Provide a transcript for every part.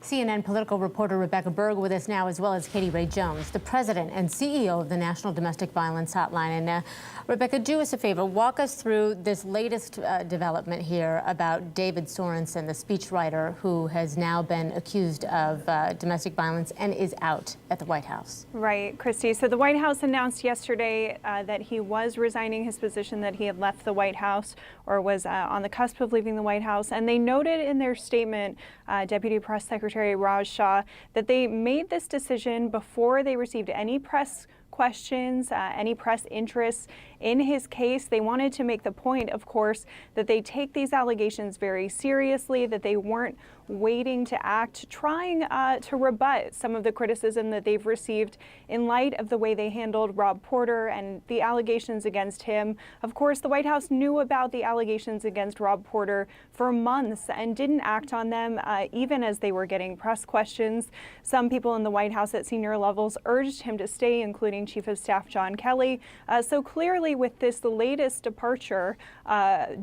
CNN political reporter Rebecca Berg with us now, as well as Katie Ray Jones, the president and CEO of the National Domestic Violence Hotline. And Rebecca, do us a favor, walk us through this latest development here about David Sorensen, the speechwriter who has now been accused of domestic violence and is out at the White House. Right, Christy. So the White House announced yesterday that he was resigning his position, that he had left the White House or was on the cusp of leaving the White House. And they noted in their statement, Deputy Press Secretary Raj Shah, that they made this decision before they received any press questions, any press interest in his case. They wanted to make the point, of course, that they take these allegations very seriously, that they weren't waiting to act, trying to rebut some of the criticism that they've received in light of the way they handled Rob Porter and the allegations against him. Of course, the White House knew about the allegations against Rob Porter for months and didn't act on them, even as they were getting press questions. Some people in the White House at senior levels urged him to stay, including Chief of Staff John Kelly. So clearly, with this latest departure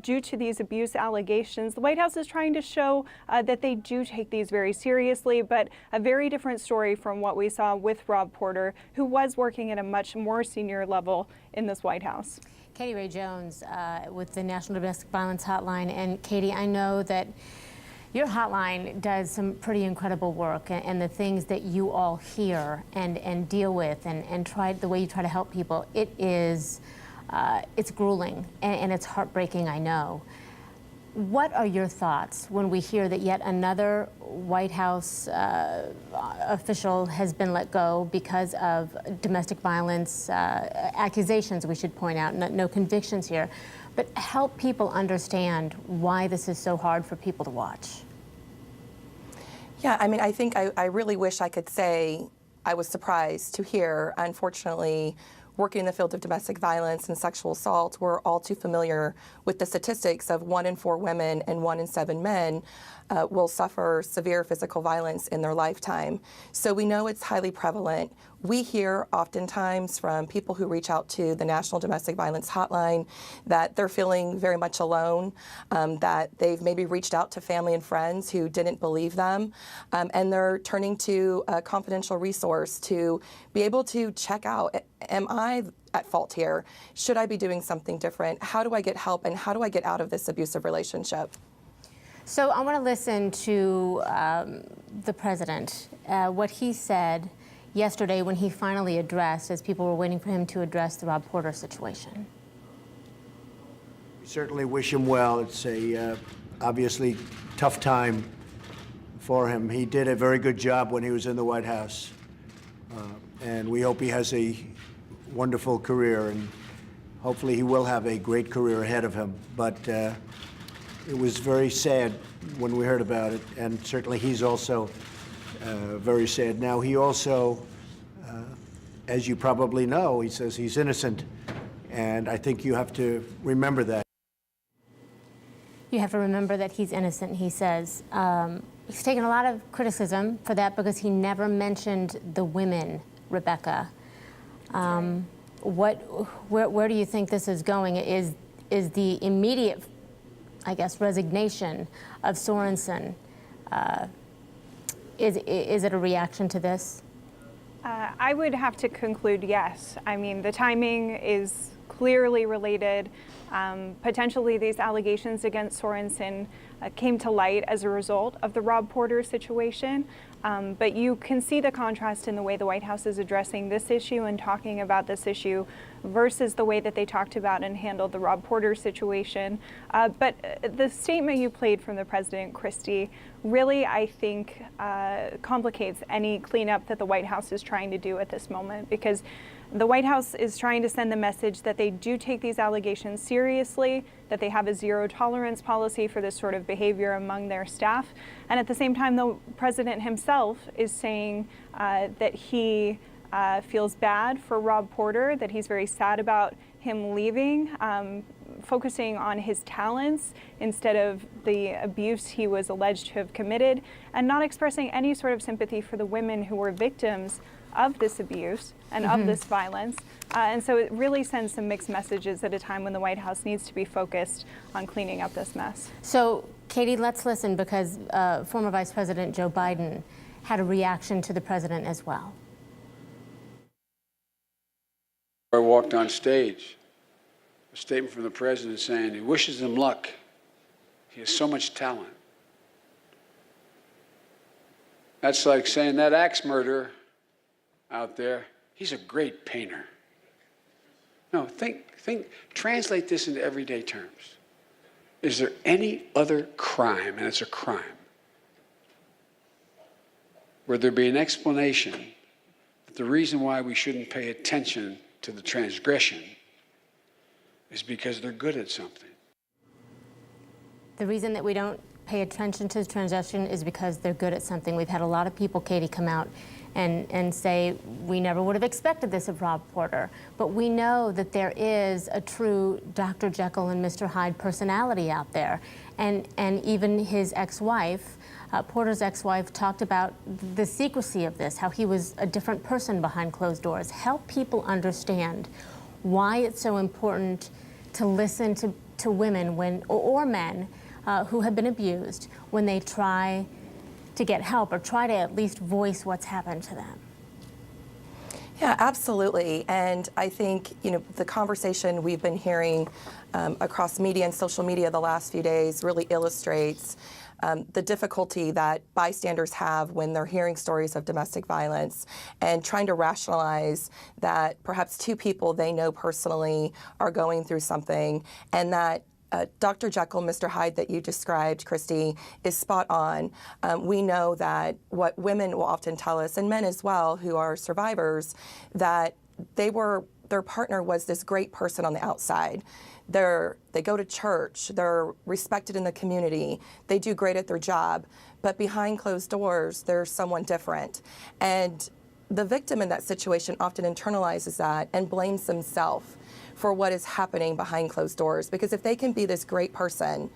due to these abuse allegations, the White House is trying to show that they do take these very seriously, but a very different story from what we saw with Rob Porter, who was working at a much more senior level in this White House. Katie Ray Jones with the National Domestic Violence Hotline. And Katie, I know that your hotline does some pretty incredible work, and the things that you all hear and deal with and try, the way you try to help people, it is, it's grueling and it's heartbreaking, I know. What are your thoughts when we hear that yet another White House official has been let go because of domestic violence accusations, we should point out, no convictions here, but help people understand why this is so hard for people to watch? Yeah, I mean, I think I really wish I could say I was surprised to hear. Unfortunately, working in the field of domestic violence and sexual assault, we're all too familiar with the statistics of 1 in 4 women and 1 in 7 men will suffer severe physical violence in their lifetime. So we know it's highly prevalent. We hear oftentimes from people who reach out to the National Domestic Violence Hotline that they're feeling very much alone, that they've maybe reached out to family and friends who didn't believe them, and they're turning to a confidential resource to be able to check out, am I at fault here? Should I be doing something different? How do I get help, and how do I get out of this abusive relationship? So I want to listen to the president, what he said yesterday when he finally addressed, as people were waiting for him to address the Rob Porter situation. We certainly wish him well. It's a obviously tough time for him. He did a very good job when he was in the White House, and we hope he has a wonderful career, and hopefully he will have a great career ahead of him. But it was very sad when we heard about it, and certainly he's also very sad. Now, he also, as you probably know, he says he's innocent, and I think you have to remember that. You have to remember that he's innocent, he says. He's taken a lot of criticism for that because he never mentioned the women, Rebecca. Where do you think this is going? Is the immediate, I guess, resignation of Sorensen, is it a reaction to this? I would have to conclude yes. I mean, the timing is clearly related. Potentially these allegations against Sorensen came to light as a result of the Rob Porter situation. But you can see the contrast in the way the White House is addressing this issue and talking about this issue versus the way that they talked about and handled the Rob Porter situation. But the statement you played from the president, Christy, really, I think, complicates any cleanup that the White House is trying to do at this moment, because the White House is trying to send the message that they do take these allegations seriously, that they have a zero tolerance policy for this sort of behavior among their staff. And at the same time, the president himself is saying that he feels bad for Rob Porter, that he's very sad about him leaving focusing on his talents instead of the abuse he was alleged to have committed, and not expressing any sort of sympathy for the women who were victims of this abuse and of this violence. And so it really sends some mixed messages at a time when the White House needs to be focused on cleaning up this mess. So, Katie, let's listen, because former Vice President Joe Biden had a reaction to the president as well. I walked on stage, a statement from the president saying he wishes him luck. He has so much talent. That's like saying that axe murderer out there, he's a great painter. No, translate this into everyday terms. Is there any other crime, and it's a crime, where there be an explanation that the reason why we shouldn't pay attention to the transgression is because they're good at something? The reason that we don't pay attention to the transgression is because they're good at something. We've had a lot of people, Katie, come out and say, we never would have expected this of Rob Porter. But we know that there is a true Dr. Jekyll and Mr. Hyde personality out there. And even his ex-wife, Porter's ex-wife, talked about the secrecy of this, how he was a different person behind closed doors. Help people understand why it's so important to listen to women or men who have been abused when they try to get help or try to at least voice what's happened to them. Yeah, absolutely. And I think, the conversation we've been hearing across media and social media the last few days really illustrates the difficulty that bystanders have when they're hearing stories of domestic violence and trying to rationalize that perhaps two people they know personally are going through something, and that Dr. Jekyll, Mr. Hyde that you described, Christy, is spot on. We know that what women will often tell us, and men as well who are survivors, that their partner was this great person on the outside. They go to church, they're respected in the community, they do great at their job, but behind closed doors, there's someone different. And the victim in that situation often internalizes that and blames themselves for what is happening behind closed doors. Because if they can be this great person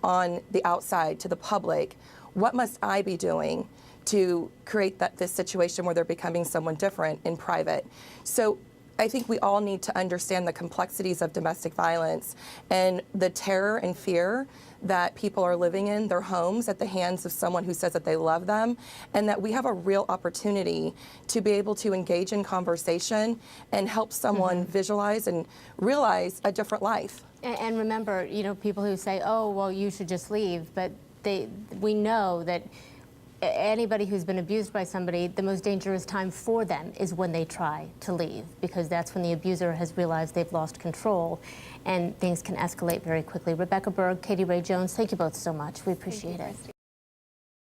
on the outside to the public, what must I be doing to create this situation where they're becoming someone different in private? So I think we all need to understand the complexities of domestic violence and the terror and fear that people are living in their homes at the hands of someone who says that they love them, and that we have a real opportunity to be able to engage in conversation and help someone visualize and realize a different life. And remember, people who say, oh, well, you should just leave, but we know that anybody who's been abused by somebody, the most dangerous time for them is when they try to leave, because that's when the abuser has realized they've lost control and things can escalate very quickly. Rebecca Berg, Katie Ray Jones, thank you both so much. We appreciate it.